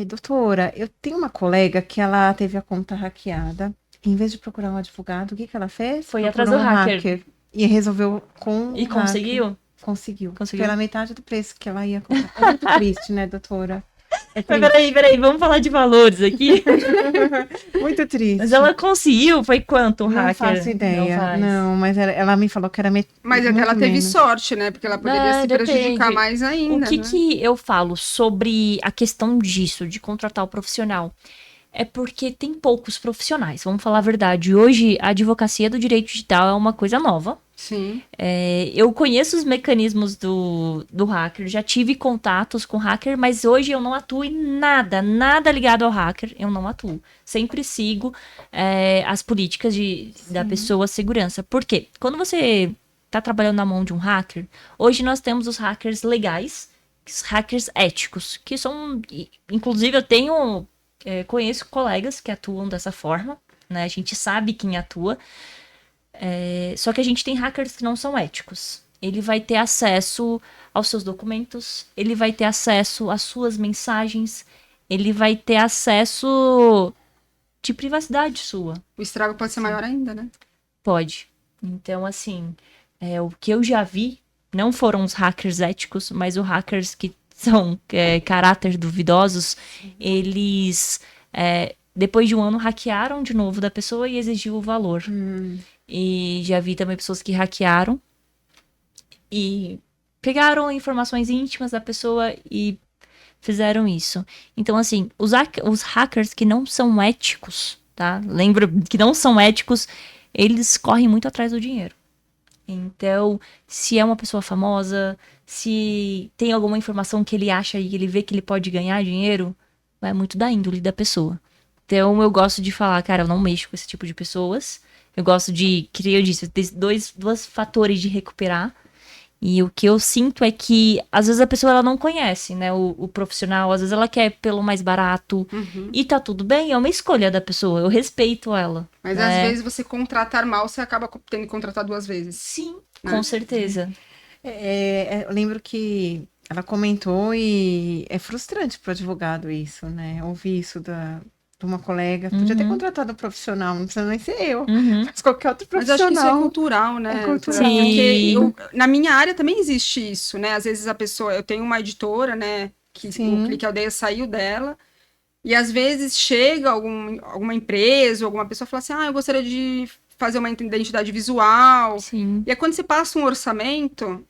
Doutora, eu tenho uma colega que ela teve a conta hackeada. Em vez de procurar um advogado, o que ela fez? Foi atrás Procurou do hacker. E resolveu com E o conseguiu? hacker. Conseguiu. Conseguiu. Pela metade do preço que ela ia comprar. É muito triste, né, doutora? É Mas triste. peraí, vamos falar de valores aqui. Muito triste. Mas ela conseguiu, foi quanto o Não hacker? faço ideia. Não faz. Não, mas ela me falou que era Mas é que ela muito teve menos. sorte, né? Porque ela poderia se prejudicar depende. mais ainda. O que né? que eu falo sobre a questão disso, de contratar o profissional? É porque tem poucos profissionais, vamos falar a verdade. Hoje, a advocacia do direito digital é uma coisa nova. Sim. Eu conheço os mecanismos do hacker, já tive contatos com hacker, mas hoje eu não atuo em nada ligado ao hacker, eu não atuo. Sempre sigo as políticas da pessoa, segurança. Por quê? Quando você está trabalhando na mão de um hacker, hoje nós temos os hackers legais, os hackers éticos, que são, inclusive eu conheço colegas que atuam dessa forma, né? A gente sabe quem atua. Só que a gente tem hackers que não são éticos. Ele vai ter acesso aos seus documentos, ele vai ter acesso às suas mensagens, ele vai ter acesso de privacidade sua. O estrago pode ser maior ainda, né? Pode. Então, assim, o que eu já vi não foram os hackers éticos, mas os hackers que são caráter duvidosos, eles, depois de um ano, hackearam de novo da pessoa e exigiu o valor. E já vi também pessoas que hackearam e pegaram informações íntimas da pessoa e fizeram isso. Então, assim, os hackers que não são éticos, tá? Lembra que não são éticos, eles correm muito atrás do dinheiro. Então, se é uma pessoa famosa, se tem alguma informação que ele acha e ele vê que ele pode ganhar dinheiro, vai muito da índole da pessoa. Então, eu gosto de falar, cara, eu não mexo com esse tipo de pessoas. Eu gosto de, que eu disse, ter dois fatores de recuperar. E o que eu sinto é que, às vezes, a pessoa ela não conhece, né, o profissional. Às vezes, ela quer pelo mais barato. E tá tudo bem, é uma escolha da pessoa. Eu respeito ela. Mas, às vezes, você contratar mal, você acaba tendo que contratar 2 vezes. Sim, né? com certeza. Eu lembro que ela comentou e é frustrante para o advogado isso, né? Ouvir isso de uma colega. Podia ter contratado um profissional, não precisa nem ser eu, mas qualquer outro Mas eu acho profissional. que isso é cultural, né? É cultural. Porque na minha área também existe isso, né? Às vezes eu tenho uma editora, né? Que o Clique Aldeia saiu dela. E às vezes chega alguma empresa ou alguma pessoa e fala assim, eu gostaria de fazer uma identidade visual. Sim. E aí quando você passa um orçamento,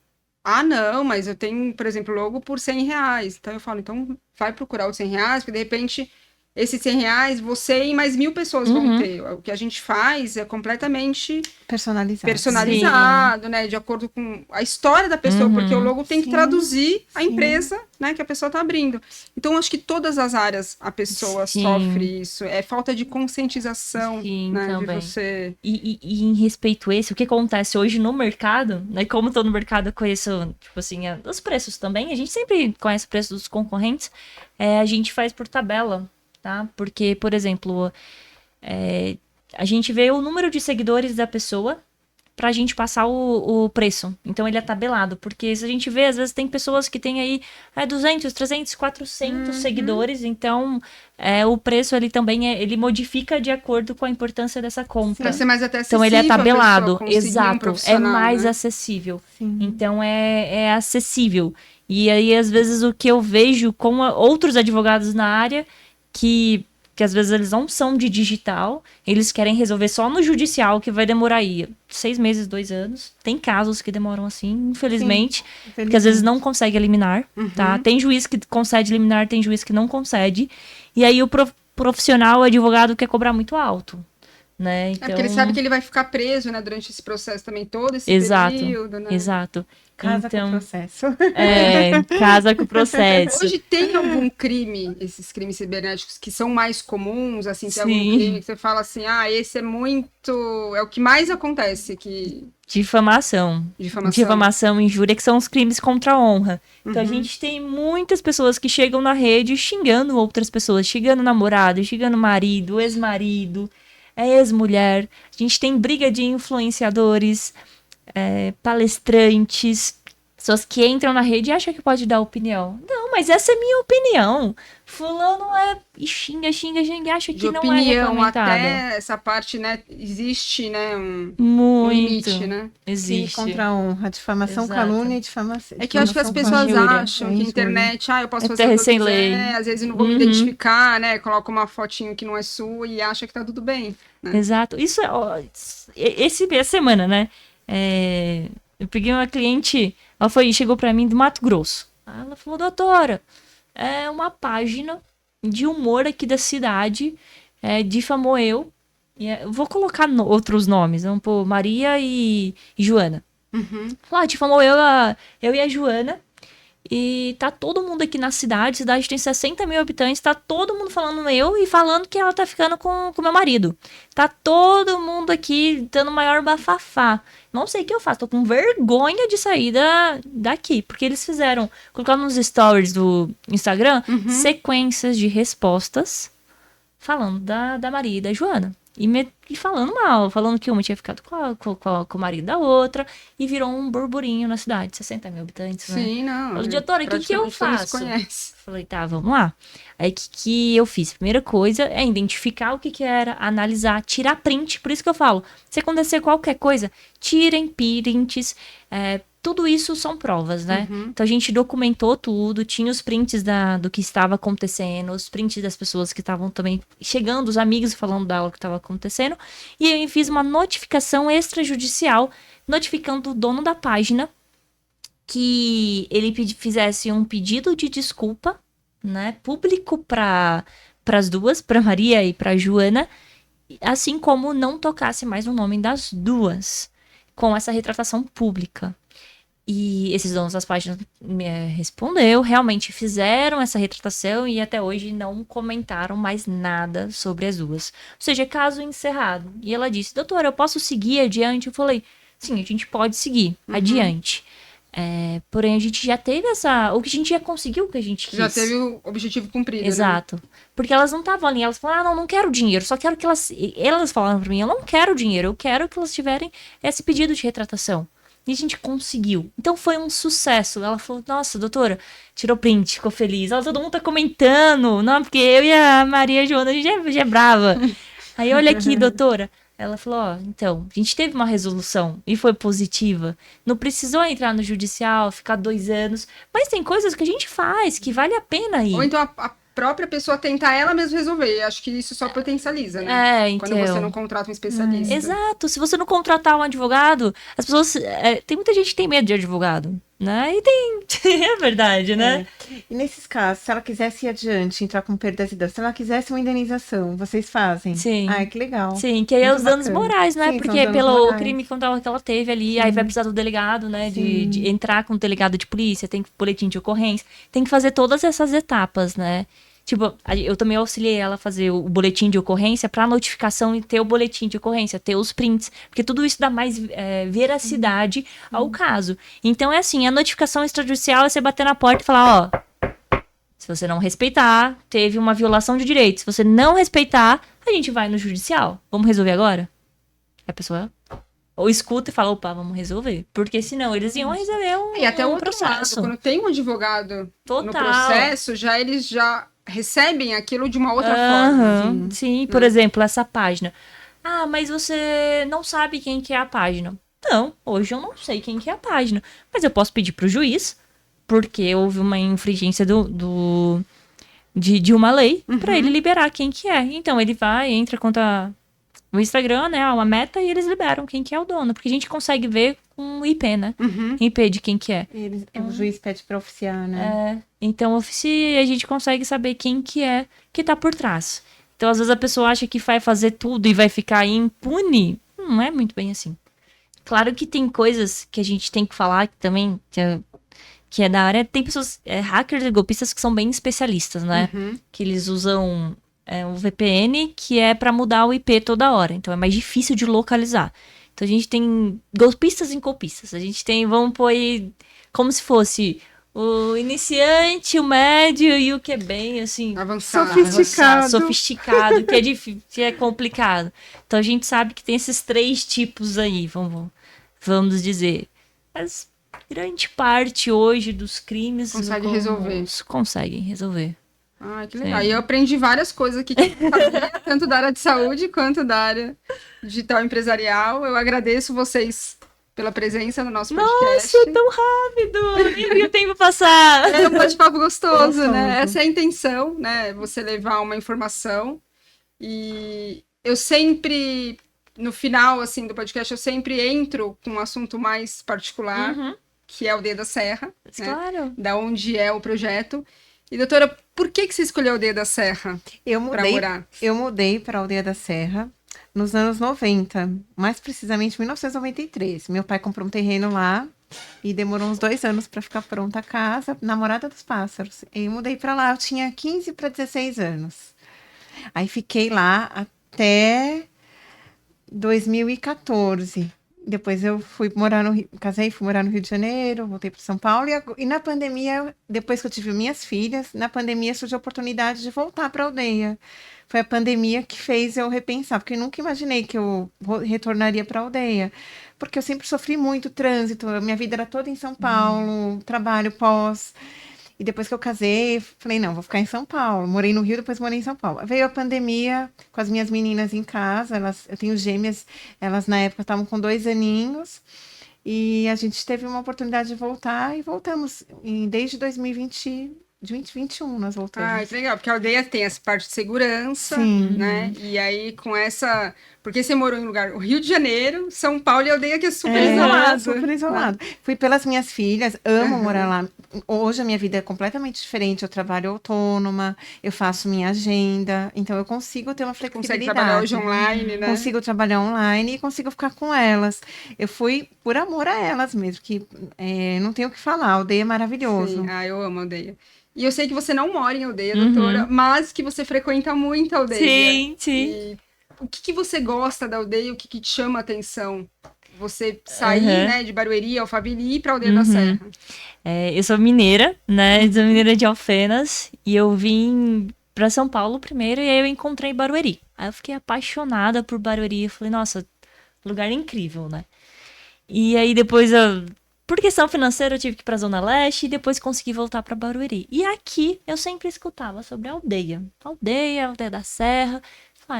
não, mas eu tenho, por exemplo, logo por R$100. Então eu falo, então vai procurar os R$100, porque de repente esses R$100, você e mais 1.000 pessoas vão ter. O que a gente faz é completamente personalizado, né? De acordo com a história da pessoa, porque o logo tem que traduzir a empresa, né? Que a pessoa está abrindo. Então, acho que todas as áreas a pessoa sofre isso. É falta de conscientização, né? Também. De você... E em respeito a esse, o que acontece hoje no mercado, né? Como tô no mercado, eu conheço, tipo assim, os preços também. A gente sempre conhece o preço dos concorrentes. A gente faz por tabela. Tá? Porque, por exemplo, a gente vê o número de seguidores da pessoa pra gente passar o preço. Então, ele é tabelado. Porque se a gente vê, às vezes tem pessoas que têm aí 200, 300, 400 seguidores. Então, o preço ele também ele modifica de acordo com a importância dessa conta. Pra ser mais até acessível. Então, ele é tabelado. Exato. É mais acessível. Então, é acessível. E aí, às vezes, o que eu vejo com outros advogados na área... Que às vezes eles não são de digital, eles querem resolver só no judicial, que vai demorar aí 6 meses, 2 anos. Tem casos que demoram assim, infelizmente, porque às vezes não consegue eliminar, tá? Tem juiz que concede liminar, tem juiz que não concede. E aí o profissional, o advogado, quer cobrar muito alto, né? Então... porque ele sabe que ele vai ficar preso, né, durante esse processo também, todo esse período, né? Exato. Casa com o processo. Casa com o processo. Hoje tem algum crime, esses crimes cibernéticos, que são mais comuns, assim, tem algum crime que você fala assim, esse é o que mais acontece, que... Difamação, injúria, que são os crimes contra a honra. Então, a gente tem muitas pessoas que chegam na rede xingando outras pessoas, xingando namorado, xingando marido, ex-marido, ex-mulher. A gente tem briga de influenciadores, palestrantes, pessoas que entram na rede e acham que pode dar opinião. Não, mas essa é minha opinião. Fulano e xinga, acha que não é regulamentado. Até essa parte, né, existe, né, um limite, né? Existe. Contra a honra, difamação, calúnia e difamação. É que eu acho que as pessoas acham que a internet, eu posso fazer o que eu quiser, às vezes não vou me identificar, né, coloca uma fotinho que não é sua e acha que tá tudo bem. Né? Exato. Isso essa semana, né, eu peguei uma cliente, ela chegou pra mim do Mato Grosso. Ela falou, doutora, é uma página de humor aqui da cidade, difamou eu. Vou colocar outros nomes, vamos pôr Maria e Joana. Difamou eu e a Joana. E tá todo mundo aqui na cidade, a cidade tem 60 mil habitantes, tá todo mundo falando eu e falando que ela tá ficando com meu marido. Tá todo mundo aqui dando maior bafafá. Não sei o que eu faço, tô com vergonha de sair daqui, porque eles colocaram nos stories do Instagram, sequências de respostas falando da Maria e da Joana. E falando mal, falando que uma tinha ficado com o marido da outra, e virou um burburinho na cidade, 60 mil habitantes, né? Sim, não. Falei, doutora, o que eu faço? Falei, tá, vamos lá. Aí, o que eu fiz? Primeira coisa é identificar o que era, analisar, tirar print, por isso que eu falo, se acontecer qualquer coisa, tirem prints, tudo isso são provas, né? Então, a gente documentou tudo, tinha os prints do que estava acontecendo, os prints das pessoas que estavam também chegando, os amigos falando da aula que estava acontecendo, e eu fiz uma notificação extrajudicial, notificando o dono da página que ele fizesse um pedido de desculpa, né, público para as duas, para Maria e para Joana, assim como não tocasse mais no nome das duas, com essa retratação pública. E esses donos das páginas me respondeu, realmente fizeram essa retratação e até hoje não comentaram mais nada sobre as duas. Ou seja, caso encerrado. E ela disse, doutora, eu posso seguir adiante? Eu falei, sim, a gente pode seguir adiante. Porém, a gente já teve o que a gente já conseguiu o que a gente quis. Já teve o objetivo cumprido. Exato. Né? Porque elas não estavam ali, elas falaram, não quero dinheiro, só quero que elas falaram pra mim, eu não quero dinheiro, eu quero que elas tiverem esse pedido de retratação. E a gente conseguiu. Então foi um sucesso. Ela falou, nossa, doutora, tirou print, ficou feliz. Todo mundo tá comentando. Não, porque eu e a Maria e a Joana, a gente já é brava. Aí, olha aqui, doutora. Ela falou, então, a gente teve uma resolução e foi positiva. Não precisou entrar no judicial, ficar 2 anos. Mas tem coisas que a gente faz, que vale a pena ir. Ou então a própria pessoa tentar ela mesma resolver. Acho que isso só potencializa, né? Então. Quando você não contrata um especialista. Exato. Se você não contratar um advogado, as pessoas... tem muita gente que tem medo de advogado. né? E tem... é verdade, né? E nesses casos, se ela quisesse ir adiante, entrar com perdas e danos, se ela quisesse uma indenização, vocês fazem? Sim. Ai, que legal. Sim, que aí é Muito os danos bacana. morais, né? Sim, são Porque danos pelo morais. crime contra que ela teve ali, aí vai precisar do delegado, né? Sim. De entrar com o delegado de polícia, tem boletim de ocorrência, tem que fazer todas essas etapas, né? Tipo, eu também auxiliei ela a fazer o boletim de ocorrência pra notificação e ter o boletim de ocorrência, ter os prints, porque tudo isso dá mais veracidade ao caso. Então é assim, a notificação extrajudicial é você bater na porta e falar, ó, se você não respeitar, teve uma violação de direitos. Se você não respeitar, a gente vai no judicial. Vamos resolver agora? A pessoa ou escuta e fala, opa, vamos resolver. Porque senão eles iam resolver E até o outro processo. lado, quando tem um advogado Total. no processo, eles já recebem aquilo de uma outra Aham, forma. sim, por exemplo, essa página. Ah, mas você não sabe quem que é a página. Não, hoje eu não sei quem que é a página. Mas eu posso pedir pro juiz, porque houve uma infringência de uma lei, pra ele liberar quem que é. Então ele vai, entra contra o Instagram, né, uma meta, e eles liberam quem que é o dono. Porque a gente consegue ver com o IP, né? IP de quem que é. O juiz pede pra oficiar, né? Então, oficia, a gente consegue saber quem que é que tá por trás. Então, às vezes a pessoa acha que vai fazer tudo e vai ficar impune. Não é muito bem assim. Claro que tem coisas que a gente tem que falar que também, que é da área. Tem pessoas, hackers e golpistas que são bem especialistas, né? Que eles usam um VPN que é pra mudar o IP toda hora. Então, é mais difícil de localizar. Então, a gente tem golpistas e golpistas. A gente tem, vamos pôr aí, como se fosse o iniciante, o médio e o que é bem, assim... Avançado. Sofisticado, que é difícil, que é complicado. Então, a gente sabe que tem esses 3 tipos aí, vamos dizer. Mas grande parte hoje dos crimes... Conseguem resolver. Ah, que legal. E eu aprendi várias coisas aqui que eu sabia, tanto da área de saúde quanto da área digital empresarial. Eu agradeço vocês pela presença no nosso podcast. Nossa, tão rápido! Nem vi o tempo passar! É um bate-papo gostoso, né? Essa é a intenção, né? Você levar uma informação. E eu sempre, no final, assim, do podcast, eu sempre entro com um assunto mais particular, que é o Aldeia da Serra. Claro. Né? Da onde é o projeto. E, doutora, por que você escolheu a Aldeia da Serra para morar? Eu mudei para a Aldeia da Serra nos anos 90, mais precisamente 1993. Meu pai comprou um terreno lá e demorou uns 2 anos para ficar pronta a casa, Namorada dos Pássaros. E eu mudei para lá, eu tinha 15 para 16 anos. Aí fiquei lá até 2014. Depois eu fui morar casei, fui morar no Rio de Janeiro, voltei para São Paulo. E na pandemia, depois que eu tive minhas filhas, na pandemia surgiu a oportunidade de voltar para a aldeia. Foi a pandemia que fez eu repensar, porque eu nunca imaginei que eu retornaria para a aldeia. Porque eu sempre sofri muito trânsito, minha vida era toda em São Paulo, trabalho pós. E depois que eu casei, falei, não, vou ficar em São Paulo. Morei no Rio, depois morei em São Paulo. Veio a pandemia, com as minhas meninas em casa, eu tenho gêmeas, elas na época estavam com 2 aninhos, e a gente teve uma oportunidade de voltar, e voltamos. desde 2021 nós voltamos. Ah, que legal, porque a aldeia tem essa parte de segurança, Sim. né? E aí, com essa... Porque você morou em o Rio de Janeiro, São Paulo e a aldeia que é super isolado. Super isolado. Fui pelas minhas filhas, amo morar lá. Hoje a minha vida é completamente diferente, eu trabalho autônoma, eu faço minha agenda, então eu consigo ter uma flexibilidade. Consegue trabalhar hoje online, né? Consigo trabalhar online e consigo ficar com elas. Eu fui por amor a elas mesmo, que não tenho o que falar, a aldeia é maravilhoso. Sim. Ah, eu amo a aldeia. E eu sei que você não mora em aldeia, doutora, mas que você frequenta muito a aldeia. Sim, sim. E o que você gosta da aldeia, o que te chama a atenção? Você sair, né, de Barueri, Alphaville e ir para a Aldeia da Serra. Eu sou mineira, né? Sou mineira de Alfenas. E eu vim para São Paulo primeiro e aí eu encontrei Barueri. Aí eu fiquei apaixonada por Barueri. Eu falei, nossa, lugar incrível, né? E aí depois, por questão financeira, eu tive que ir para a Zona Leste e depois consegui voltar para Barueri. E aqui eu sempre escutava sobre a aldeia. Aldeia da Serra.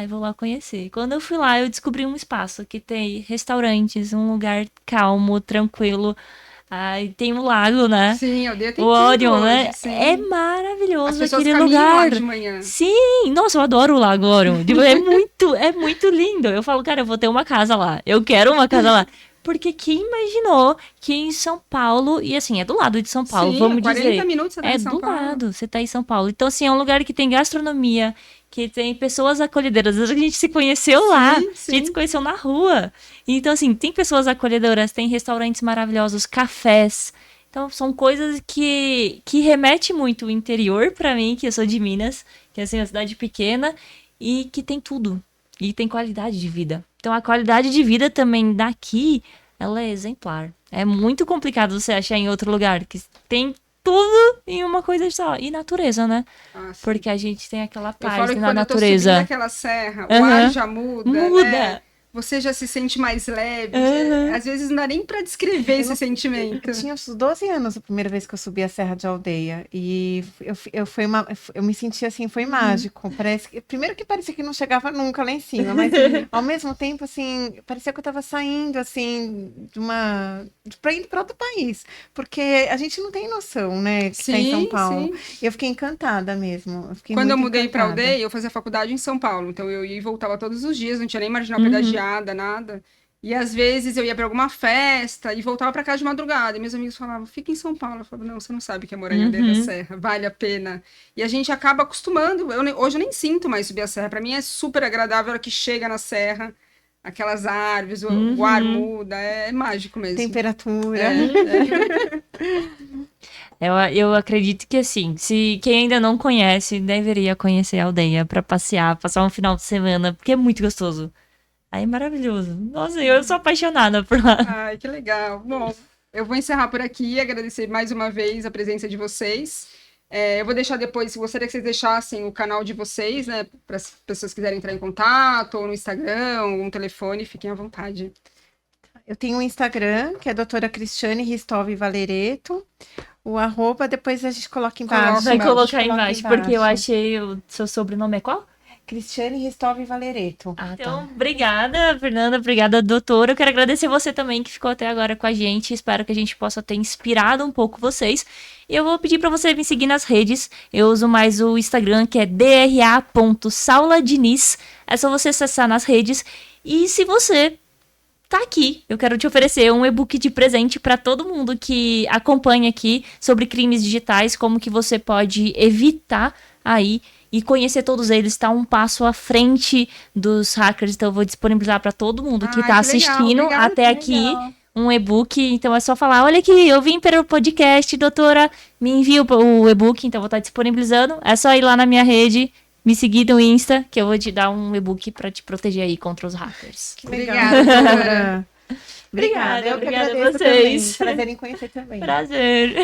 Eu vou lá conhecer. Quando eu fui lá, eu descobri um espaço que tem restaurantes, um lugar calmo, tranquilo. Tem um lago, né? Sim, a aldeia tem o tudo Orion, hoje, né? sim. É maravilhoso As pessoas aquele caminham lugar. lá de manhã. Sim, nossa, eu adoro o Lago Orion. É muito lindo. Eu falo, cara, eu vou ter uma casa lá. Eu quero uma casa lá. porque quem imaginou que em São Paulo, e assim, é do lado de São Paulo, Sim, vamos 40 dizer. minutos você tá É em São do Paulo. lado, você tá em São Paulo. Então, assim, é um lugar que tem gastronomia, que tem pessoas acolhedoras. A gente se conheceu lá, Sim, a gente se conheceu na rua. Então, assim, tem pessoas acolhedoras, tem restaurantes maravilhosos, cafés. Então, são coisas que remete muito o interior pra mim, que eu sou de Minas, que é assim, uma cidade pequena, e que tem tudo. E tem qualidade de vida. Então, a qualidade de vida também daqui, ela é exemplar. É muito complicado você achar em outro lugar, que tem tudo em uma coisa só. E natureza, né? Ah, sim. Porque a gente tem aquela Eu falo paz que na quando eu tô subindo natureza. aquela serra, o Aham. ar já muda, Muda. né? Você já se sente mais leve. Aham. Às vezes não dá nem pra descrever esse sentimento. Eu tinha uns 12 anos a primeira vez que eu subi a Serra de Aldeia. E eu me senti assim, foi mágico. Primeiro que parecia que não chegava nunca lá em cima, mas ao mesmo tempo, assim, parecia que eu estava saindo, assim, para ir para outro país. Porque a gente não tem noção, né, que está em São Sim, Paulo. sim. E eu fiquei encantada mesmo. Eu fiquei Quando eu muito mudei pra encantada. aldeia, eu fazia faculdade em São Paulo. Então eu ia e voltava todos os dias, não tinha nem marginal Uhum. pedagiada, nada. E às vezes eu ia pra alguma festa e voltava pra casa de madrugada. E meus amigos falavam, fica em São Paulo. Eu falava, não, você não sabe que é morar em aldeia da Uhum. serra, vale a pena. E a gente acaba acostumando. Hoje eu nem sinto mais subir a serra. Pra mim é super agradável a hora que chega na serra, aquelas árvores, o ar Uhum. muda, é mágico mesmo. Temperatura. Eu acredito que assim, se quem ainda não conhece, deveria conhecer a aldeia pra passear, passar um final de semana, porque é muito gostoso. Aí é maravilhoso. Nossa, eu sou apaixonada por lá. Ai, que legal. Bom, eu vou encerrar por aqui, agradecer mais uma vez a presença de vocês. Eu vou deixar depois, gostaria que vocês deixassem o canal de vocês, né, para as pessoas que quiserem entrar em contato, ou no Instagram, ou no telefone, fiquem à vontade. Eu tenho um Instagram, que é doutora Cristiane Ristove Valereto. O arroba, depois a gente coloca embaixo. Vai embaixo, colocar coloca embaixo, porque eu embaixo. achei o seu sobrenome é qual? Cristiane Ristove Valereto. Ah, então, obrigada, Fernanda, obrigada, doutora. Eu quero agradecer você também que ficou até agora com a gente. Espero que a gente possa ter inspirado um pouco vocês. E eu vou pedir para você me seguir nas redes. Eu uso mais o Instagram, que é dra.sauladiniz. É só você acessar nas redes. E se você tá aqui, eu quero te oferecer um e-book de presente para todo mundo que acompanha aqui sobre crimes digitais, como que você pode evitar aí e conhecer todos eles, tá um passo à frente dos hackers, então eu vou disponibilizar para todo mundo que tá Que legal, assistindo obrigada, até que aqui legal. um e-book, então é só falar, olha aqui, eu vim pelo podcast, doutora, me envia o e-book, então eu vou estar disponibilizando, é só ir lá na minha rede, me seguir no Insta, que eu vou te dar um e-book para te proteger aí contra os hackers. Que legal, Obrigada, doutora. Obrigada, eu que obrigada a agradeço vocês. também. Prazer em conhecer também. Prazer.